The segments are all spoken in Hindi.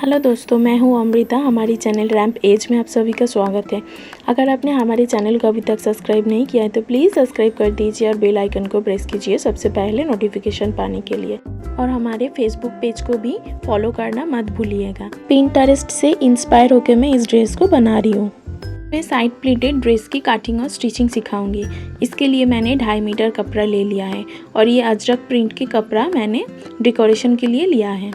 हेलो दोस्तों, मैं हूं अमृता। हमारी चैनल रैंप एज में आप सभी का स्वागत है। अगर आपने हमारे चैनल को अभी तक सब्सक्राइब नहीं किया है तो प्लीज़ सब्सक्राइब कर दीजिए और बेल आइकन को प्रेस कीजिए सबसे पहले नोटिफिकेशन पाने के लिए। और हमारे फेसबुक पेज को भी फॉलो करना मत भूलिएगा। पिंटरेस्ट से इंस्पायर होकर मैं इस ड्रेस को बना रही हूँ। मैं साइड प्लीटेड ड्रेस की कटिंग और स्टिचिंग सिखाऊंगी। इसके लिए मैंने 2.5 मीटर कपड़ा ले लिया है और ये अजरक प्रिंट की कपड़ा मैंने डेकोरेशन के लिए लिया है।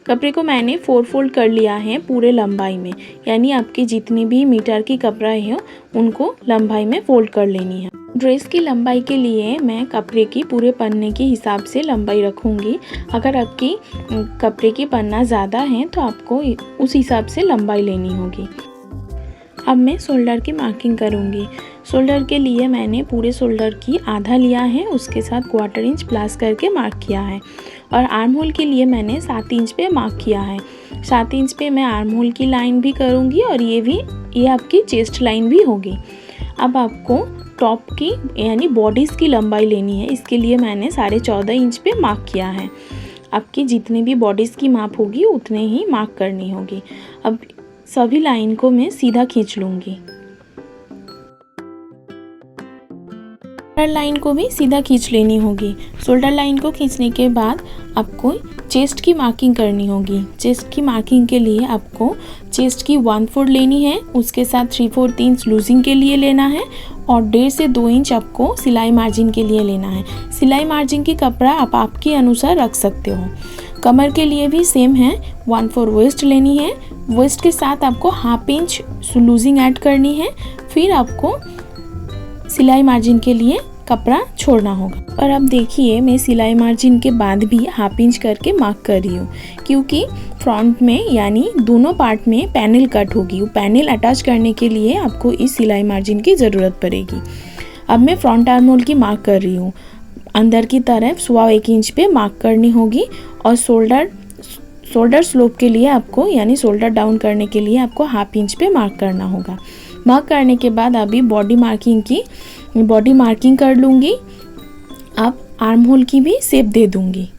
कपड़े को मैंने 4 फोल्ड कर लिया है पूरे लंबाई में, यानी आपकी जितनी भी मीटर की कपड़ा है उनको लंबाई में फोल्ड कर लेनी है। ड्रेस की लंबाई के लिए मैं कपड़े की पूरे पन्ने के हिसाब से लंबाई रखूँगी। अगर आपकी कपड़े की पन्ना ज़्यादा है तो आपको उस हिसाब से लंबाई लेनी होगी। अब मैं शोल्डर की मार्किंग करूँगी। शोल्डर के लिए मैंने पूरे शोल्डर की आधा लिया है, उसके साथ 1/4 इंच प्लस करके मार्क किया है। और आर्म होल के लिए मैंने 7 इंच पे मार्क किया है। 7 इंच पे मैं आर्म होल की लाइन भी करूँगी और ये आपकी चेस्ट लाइन भी होगी। अब आपको टॉप की यानी बॉडीज़ की लंबाई लेनी है। इसके लिए मैंने 14.5 इंच पे मार्क किया है। आपकी जितनी भी बॉडीज़ की माप होगी उतने ही मार्क करनी होगी। अब सभी लाइन को मैं सीधा खींच लूँगी। शोल्डर लाइन को भी सीधा खींच लेनी होगी। शोल्डर लाइन को खींचने के बाद आपको चेस्ट की मार्किंग करनी होगी। चेस्ट की मार्किंग के लिए आपको चेस्ट की 1/4 लेनी है, उसके साथ 3/4 इंच लूजिंग के लिए लेना है और 1.5 से 2 इंच आपको सिलाई मार्जिन के लिए लेना है। सिलाई मार्जिन की कपड़ा आप आपके अनुसार रख सकते हो। कमर के लिए भी सेम है, 1/4 वेस्ट लेनी है। वेस्ट के साथ आपको 1/2 इंच लूजिंग ऐड करनी है। फिर आपको सिलाई मार्जिन के लिए कपड़ा छोड़ना होगा। और अब देखिए मैं सिलाई मार्जिन के बाद भी 1/2 इंच करके मार्क कर रही हूँ, क्योंकि फ्रंट में यानी दोनों पार्ट में पैनल कट होगी। वो पैनल अटैच करने के लिए आपको इस सिलाई मार्जिन की ज़रूरत पड़ेगी। अब मैं फ्रंट आर्म होल की मार्क कर रही हूँ। अंदर की तरफ 1.25 इंच पे मार्क करनी होगी और शोल्डर स्लोप के लिए आपको यानी शोल्डर डाउन करने के लिए आपको 1/2 इंच पे मार्क करना होगा। मार्क करने के बाद अभी बॉडी मार्किंग कर लूँगी। अब आर्म होल की भी शेप दे दूँगी।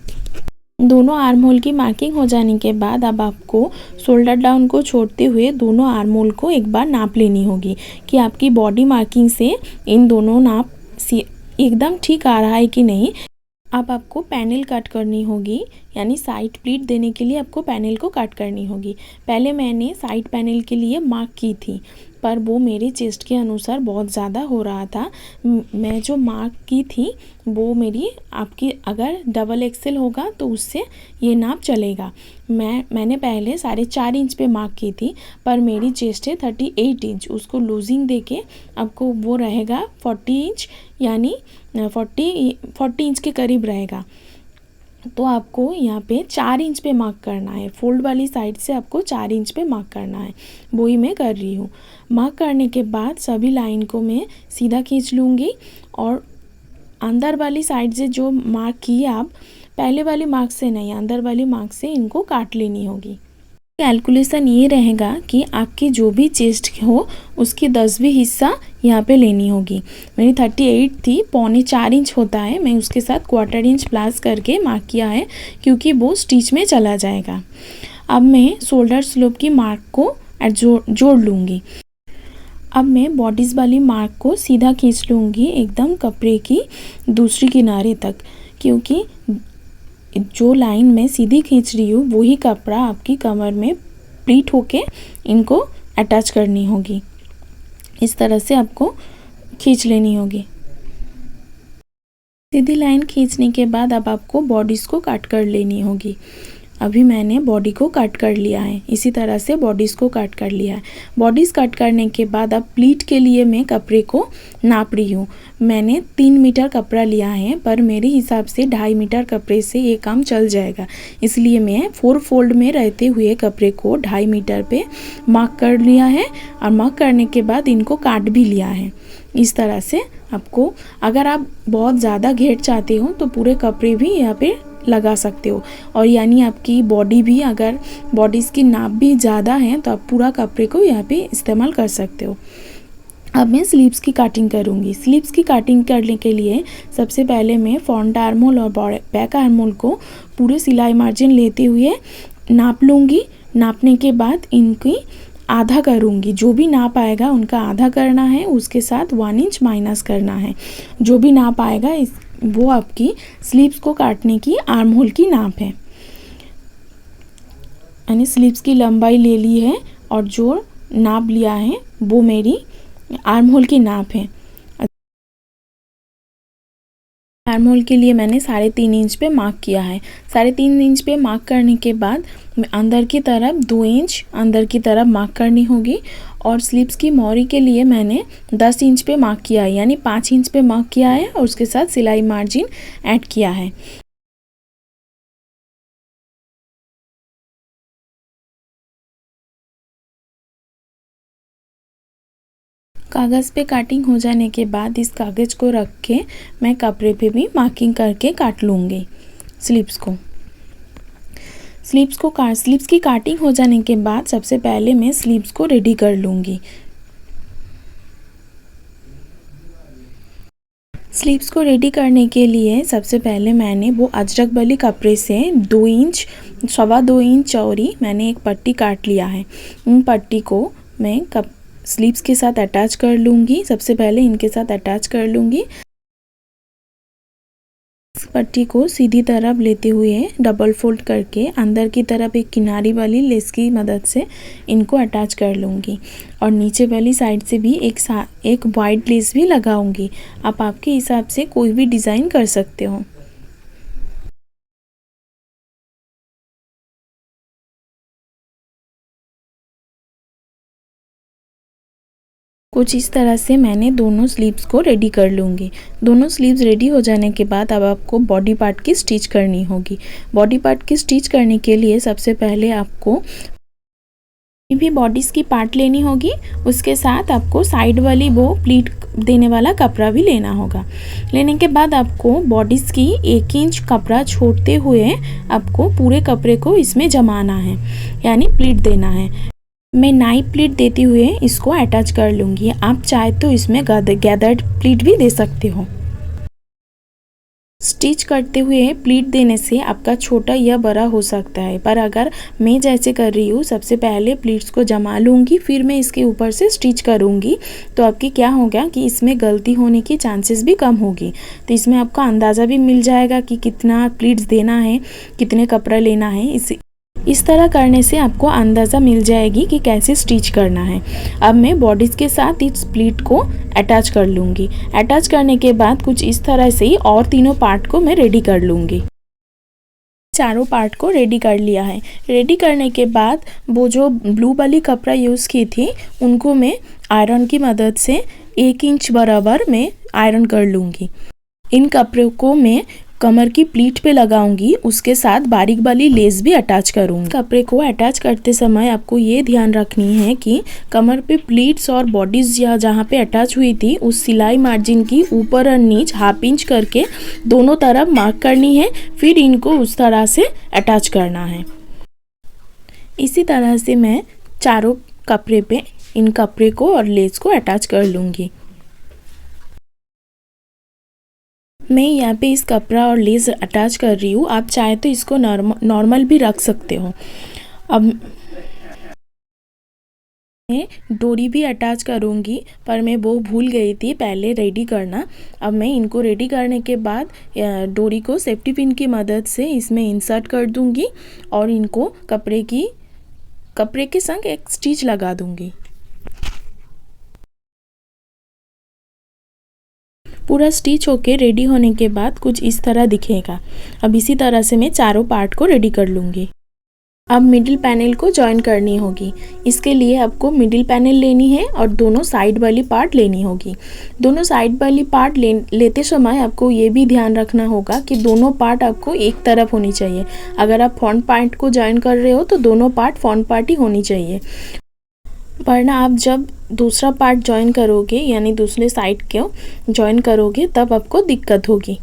दोनों आर्म होल की मार्किंग हो जाने के बाद अब आपको शोल्डर डाउन को छोड़ते हुए दोनों आर्म होल को एक बार नाप लेनी होगी कि आपकी बॉडी मार्किंग से इन दोनों नाप एकदम ठीक आ रहा है कि नहीं। अब आपको पैनल कट करनी होगी, यानी साइड प्लीट देने के लिए आपको पैनल को कट करनी होगी। पहले मैंने साइड पैनल के लिए मार्क की थी, पर वो मेरे चेस्ट के अनुसार बहुत ज़्यादा हो रहा था। मैं जो मार्क की थी वो मेरी आपकी अगर डबल एक्सेल होगा तो उससे ये नाप चलेगा। मैंने पहले 4.5 इंच पे मार्क की थी, पर मेरी चेस्ट है 38 इंच। उसको लूजिंग देके आपको वो रहेगा 40 इंच, यानी 40 इंच के करीब रहेगा। तो आपको यहाँ पे 4 इंच पे मार्क करना है। फोल्ड वाली साइड से आपको 4 इंच पे मार्क करना है। वही मैं कर रही हूँ। मार्क करने के बाद सभी लाइन को मैं सीधा खींच लूँगी और अंदर वाली साइड से जो मार्क की आप पहले वाली मार्क से नहीं, अंदर वाली मार्क से इनको काट लेनी होगी। कैलकुलेशन ये रहेगा कि आपकी जो भी चेस्ट हो उसकी 10वीं हिस्सा यहाँ पे लेनी होगी। मेरी 38 थी, 3.25 इंच होता है। मैं उसके साथ 1/4 इंच प्लस करके मार्क किया है, क्योंकि वो स्टिच में चला जाएगा। अब मैं शोल्डर स्लोप की मार्क को जोड़ लूँगी। अब मैं बॉडीज़ वाली मार्क को सीधा खींच लूँगी एकदम कपड़े की दूसरी किनारे तक, क्योंकि जो लाइन मैं सीधी खींच रही हूँ वही कपड़ा आपकी कमर में प्लीट होके इनको अटैच करनी होगी। इस तरह से आपको खींच लेनी होगी। सीधी लाइन खींचने के बाद अब आपको बॉडीज़ को कट कर लेनी होगी। अभी मैंने बॉडी को कट कर लिया है। इसी तरह से बॉडीज़ को कट कर लिया है। बॉडीज़ कट करने के बाद अब प्लीट के लिए मैं कपड़े को नाप रही हूँ। मैंने 3 मीटर कपड़ा लिया है, पर मेरे हिसाब से 2.5 मीटर कपड़े से ये काम चल जाएगा। इसलिए मैं 4 फोल्ड में रहते हुए कपड़े को 2.5 मीटर पे मार्क कर लिया है और मार्क करने के बाद इनको काट भी लिया है। इस तरह से आपको अगर आप बहुत ज़्यादा घेर चाहते हो तो पूरे कपड़े भी यहाँ पे लगा सकते हो, और यानी आपकी बॉडी भी अगर बॉडीज़ की नाप भी ज़्यादा है तो आप पूरा कपड़े को यहाँ पे इस्तेमाल कर सकते हो। अब मैं स्लीव्स की कटिंग करूँगी। स्लीव्स की कटिंग करने के लिए सबसे पहले मैं फ्रंट आर्म होल और बैक आर्म होल को पूरे सिलाई मार्जिन लेते हुए नाप लूँगी। नापने के बाद इनकी आधा करूँगी। जो भी नाप आएगा उनका आधा करना है, उसके साथ 1 इंच माइनस करना है। जो भी नाप आएगा वो आपकी स्लीव्स को काटने की आर्म होल की नाप है। मैंने स्लीव्स की लंबाई ले ली है और जो नाप लिया है वो मेरी आर्म होल की नाप है। आर्म होल के लिए मैंने 3.5 इंच पे मार्क किया है। 3.5 इंच पे मार्क करने के बाद अंदर की तरफ 2 इंच अंदर की तरफ मार्क करनी होगी। और स्लीव्स की मोरी के लिए मैंने 10 इंच पे मार्क किया है, यानी 5 इंच पे मार्क किया है और उसके साथ सिलाई मार्जिन ऐड किया है। कागज़ पे काटिंग हो जाने के बाद इस कागज़ को रख के मैं कपड़े पे भी मार्किंग करके काट लूँगी स्लीव्स को। स्लीव्स की काटिंग हो जाने के बाद सबसे पहले मैं स्लीव्स को रेडी कर लूँगी। स्लीव्स को रेडी करने के लिए सबसे पहले मैंने वो अजरक वाली कपड़े से 2 इंच 2.25 इंच चौड़ी मैंने एक पट्टी काट लिया है। उन पट्टी को मैं स्लीव्स के साथ अटैच कर लूँगी। सबसे पहले इनके साथ अटैच कर लूँगी। इस पट्टी को सीधी तरफ लेते हुए डबल फोल्ड करके अंदर की तरफ एक किनारी वाली लेस की मदद से इनको अटैच कर लूँगी और नीचे वाली साइड से भी एक वाइट लेस भी लगाऊंगी। आप आपके हिसाब से कोई भी डिज़ाइन कर सकते हो। कुछ इस तरह से मैंने दोनों स्लीव्स को रेडी कर लूँगी। दोनों स्लीव्स रेडी हो जाने के बाद अब आपको बॉडी पार्ट की स्टिच करनी होगी। बॉडी पार्ट की स्टिच करने के लिए सबसे पहले आपको भी बॉडीज़ की पार्ट लेनी होगी। उसके साथ आपको साइड वाली वो प्लीट देने वाला कपड़ा भी लेना होगा। लेने के बाद आपको बॉडीज़ की 1 इंच कपड़ा छोड़ते हुए आपको पूरे कपड़े को इसमें जमाना है, यानी प्लीट देना है। मैं नाइफ प्लीट देते हुए इसको अटैच कर लूँगी। आप चाहे तो इसमें गैदर्ड प्लीट भी दे सकते हो। स्टिच करते हुए प्लीट देने से आपका छोटा या बड़ा हो सकता है, पर अगर मैं जैसे कर रही हूँ सबसे पहले प्लीट्स को जमा लूँगी, फिर मैं इसके ऊपर से स्टिच करूँगी, तो आपकी क्या होगा कि इसमें गलती होने की चांसेस भी कम होगी। तो इसमें आपका अंदाज़ा भी मिल जाएगा कि कितना प्लीट्स देना है, कितने कपड़ा लेना है। इस तरह करने से आपको अंदाज़ा मिल जाएगी कि कैसे स्टिच करना है। अब मैं बॉडीज़ के साथ इस प्लीट को अटैच कर लूँगी। अटैच करने के बाद कुछ इस तरह से ही और तीनों पार्ट को मैं रेडी कर लूँगी। चारों पार्ट को रेडी कर लिया है। रेडी करने के बाद वो जो ब्लू वाली कपड़ा यूज़ की थी उनको मैं आयरन की मदद से 1 इंच बराबर मैं आयरन कर लूँगी। इन कपड़ों को मैं कमर की प्लीट पे लगाऊंगी, उसके साथ बारीक वाली लेस भी अटैच करूंगी। कपड़े को अटैच करते समय आपको ये ध्यान रखनी है कि कमर पे प्लीट्स और बॉडीज या जहाँ पे अटैच हुई थी उस सिलाई मार्जिन की ऊपर और नीचे 1/2 इंच करके दोनों तरफ मार्क करनी है, फिर इनको उस तरह से अटैच करना है। इसी तरह से मैं चारों कपड़े पे इन कपड़े को और लेस को अटैच कर लूँगी। मैं यहाँ पे इस कपड़ा और लेस अटैच कर रही हूँ। आप चाहे तो इसको नॉर्मल भी रख सकते हो। अब मैं डोरी भी अटैच करूँगी, पर मैं वो भूल गई थी पहले रेडी करना। अब मैं इनको रेडी करने के बाद डोरी को सेफ्टी पिन की मदद से इसमें इंसर्ट कर दूँगी और इनको कपड़े के संग एक स्टिच लगा दूँगी। पूरा स्टिच होके रेडी होने के बाद कुछ इस तरह दिखेगा। अब इसी तरह से मैं चारों पार्ट को रेडी कर लूँगी। अब मिडिल पैनल को जॉइन करनी होगी। इसके लिए आपको मिडिल पैनल लेनी है और दोनों साइड वाली पार्ट लेनी होगी। दोनों साइड वाली पार्ट लेते समय आपको ये भी ध्यान रखना होगा कि दोनों पार्ट आपको एक तरफ होनी चाहिए। अगर आप फ्रंट पार्ट को जॉइन कर रहे हो तो दोनों पार्ट फ्रंट पार्ट ही होनी चाहिए, वरना आप जब दूसरा पार्ट जॉइन करोगे यानी दूसरे साइड को जॉइन करोगे तब आपको दिक्कत होगी।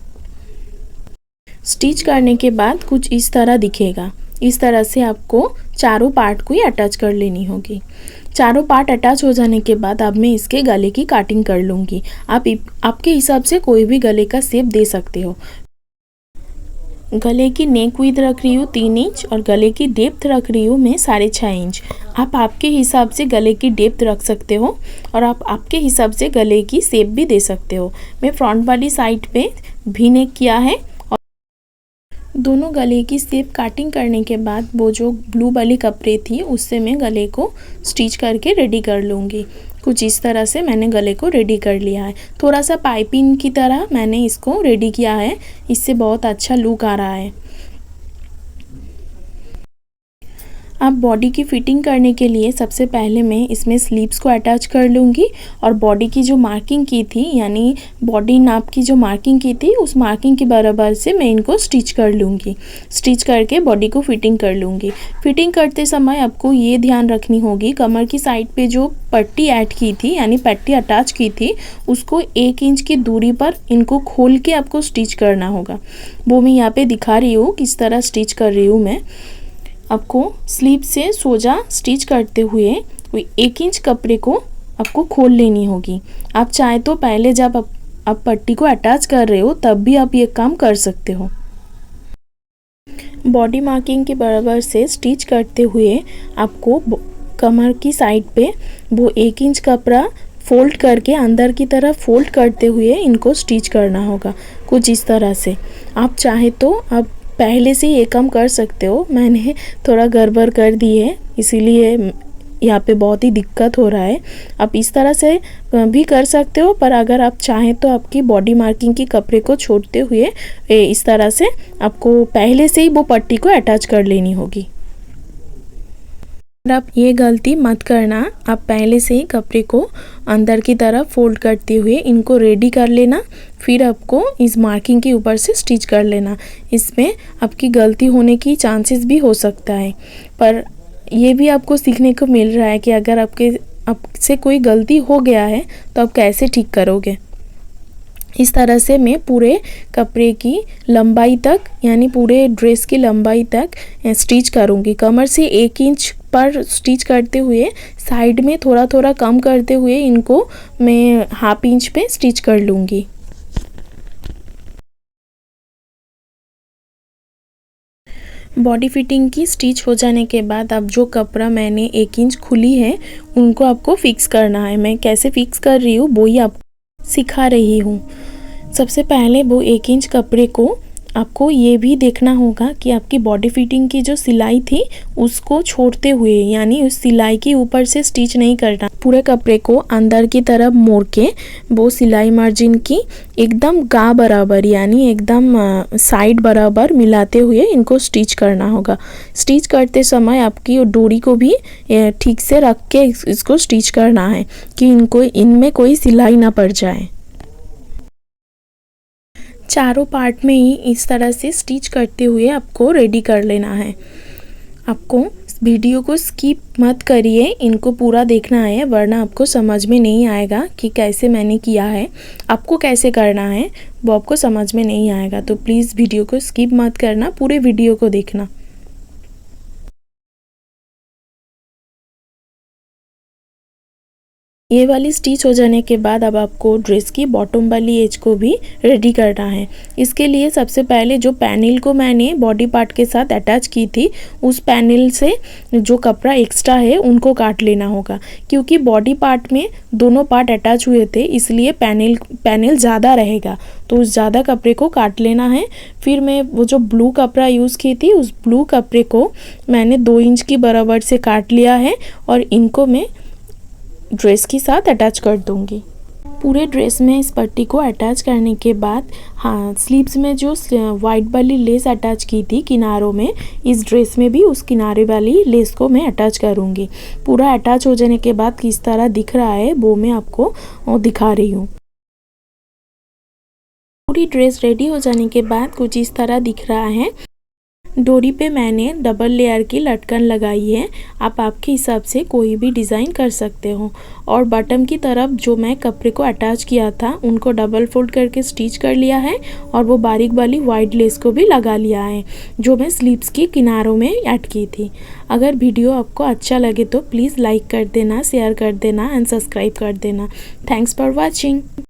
स्टिच करने के बाद कुछ इस तरह दिखेगा। इस तरह से आपको चारों पार्ट को ही अटैच कर लेनी होगी। चारों पार्ट अटैच हो जाने के बाद अब मैं इसके गले की काटिंग कर लूँगी। आप आपके हिसाब से कोई भी गले का शेप दे सकते हो। गले की नेक विड्थ रख रही हूँ 3 इंच और गले की डेप्थ रख रही हूँ मैं 6.5 इंच। आप आपके हिसाब से गले की डेप्थ रख सकते हो और आप आपके हिसाब से गले की शेप भी दे सकते हो। मैं फ्रंट वाली साइड पे वी नेक किया है और दोनों गले की शेप कटिंग करने के बाद वो जो ब्लू वाली कपड़े थी उससे मैं गले को स्टिच करके रेडी कर लूँगी। कुछ इस तरह से मैंने गले को रेडी कर लिया है। थोड़ा सा पाइपिंग की तरह मैंने इसको रेडी किया है, इससे बहुत अच्छा लुक आ रहा है। अब बॉडी की फिटिंग करने के लिए सबसे पहले मैं इसमें स्लीव्स को अटैच कर लूँगी और बॉडी की जो मार्किंग की थी यानी बॉडी नाप की जो मार्किंग की थी उस मार्किंग के बराबर से मैं इनको स्टिच कर लूँगी। स्टिच करके बॉडी को फिटिंग कर लूँगी। फिटिंग करते समय आपको ये ध्यान रखनी होगी कमर की साइड पे जो पट्टी ऐड की थी यानी पट्टी अटैच की थी उसको 1 इंच की दूरी पर इनको खोल के आपको स्टिच करना होगा। वो मैं यहाँ पे दिखा रही हूँ किस तरह स्टिच कर रही हूँ मैं। आपको स्लीव से सोजा स्टिच करते हुए 1 इंच कपड़े को आपको खोल लेनी होगी। आप चाहे तो पहले जब आप पट्टी को अटैच कर रहे हो तब भी आप ये काम कर सकते हो। बॉडी मार्किंग के बराबर से स्टिच करते हुए आपको कमर की साइड पे वो 1 इंच कपड़ा फोल्ड करके अंदर की तरफ फोल्ड करते हुए इनको स्टिच करना होगा कुछ इस तरह से। आप चाहे तो आप पहले से ये काम कर सकते हो, मैंने थोड़ा गड़बड़ कर दी है इसीलिए यहाँ पे बहुत ही दिक्कत हो रहा है। आप इस तरह से भी कर सकते हो पर अगर आप चाहें तो आपकी बॉडी मार्किंग की कपड़े को छोड़ते हुए इस तरह से आपको पहले से ही वो पट्टी को अटैच कर लेनी होगी। आप ये गलती मत करना, आप पहले से ही कपड़े को अंदर की तरफ फोल्ड करते हुए इनको रेडी कर लेना, फिर आपको इस मार्किंग के ऊपर से स्टिच कर लेना। इसमें आपकी गलती होने की चांसेस भी हो सकता है पर ये भी आपको सीखने को मिल रहा है कि अगर आपसे कोई गलती हो गया है तो आप कैसे ठीक करोगे। इस तरह से मैं पूरे कपड़े की लंबाई तक यानी पूरे ड्रेस की लंबाई तक स्टिच करूँगी। कमर से 1 इंच पर स्टिच करते हुए साइड में थोड़ा थोड़ा कम करते हुए इनको मैं 1/2 इंच पे स्टिच कर लूँगी। बॉडी फिटिंग की स्टिच हो जाने के बाद अब जो कपड़ा मैंने 1 इंच खुली है उनको आपको फिक्स करना है। मैं कैसे फिक्स कर रही हूँ वो ही आपको सिखा रही हूँ। सबसे पहले वो 1 इंच कपड़े को आपको ये भी देखना होगा कि आपकी बॉडी फिटिंग की जो सिलाई थी उसको छोड़ते हुए यानी उस सिलाई के ऊपर से स्टिच नहीं करना। पूरे कपड़े को अंदर की तरफ मोड़ के वो सिलाई मार्जिन की एकदम गा बराबर यानी एकदम साइड बराबर मिलाते हुए इनको स्टिच करना होगा। स्टिच करते समय आपकी डोरी को भी ठीक से रख के इसको स्टिच करना है कि इनमें कोई सिलाई ना पड़ जाए। चारों पार्ट में ही इस तरह से स्टिच करते हुए आपको रेडी कर लेना है। आपको वीडियो को स्किप मत करिए, इनको पूरा देखना है वरना आपको समझ में नहीं आएगा कि कैसे मैंने किया है। आपको कैसे करना है वो आपको समझ में नहीं आएगा, तो प्लीज़ वीडियो को स्किप मत करना, पूरे वीडियो को देखना। ये वाली स्टिच हो जाने के बाद अब आपको ड्रेस की बॉटम वाली एज को भी रेडी करना है। इसके लिए सबसे पहले जो पैनल को मैंने बॉडी पार्ट के साथ अटैच की थी उस पैनल से जो कपड़ा एक्स्ट्रा है उनको काट लेना होगा। क्योंकि बॉडी पार्ट में दोनों पार्ट अटैच हुए थे इसलिए पैनल ज़्यादा रहेगा, तो उस ज़्यादा कपड़े को काट लेना है। फिर मैं वो जो ब्लू कपड़ा यूज़ की थी उस ब्लू कपड़े को मैंने 2 इंच की बराबर से काट लिया है और इनको मैं ड्रेस के साथ अटैच कर दूंगी। पूरे ड्रेस में इस पट्टी को अटैच करने के बाद स्लीव्स में जो वाइट वाली लेस अटैच की थी किनारों में, इस ड्रेस में भी उस किनारे वाली लेस को मैं अटैच करूंगी। पूरा अटैच हो जाने के बाद किस तरह दिख रहा है वो मैं आपको दिखा रही हूँ। पूरी ड्रेस रेडी हो जाने के बाद कुछ इस तरह दिख रहा है। डोरी पे मैंने डबल लेयर की लटकन लगाई है, आप आपके हिसाब से कोई भी डिज़ाइन कर सकते हो। और बॉटम की तरफ जो मैं कपड़े को अटैच किया था उनको डबल फोल्ड करके स्टिच कर लिया है और वो बारीक वाली वाइट लेस को भी लगा लिया है जो मैं स्लीव्स की किनारों में ऐड की थी। अगर वीडियो आपको अच्छा लगे तो प्लीज़ लाइक कर देना, शेयर कर देना एंड सब्सक्राइब कर देना। Thanks for watching.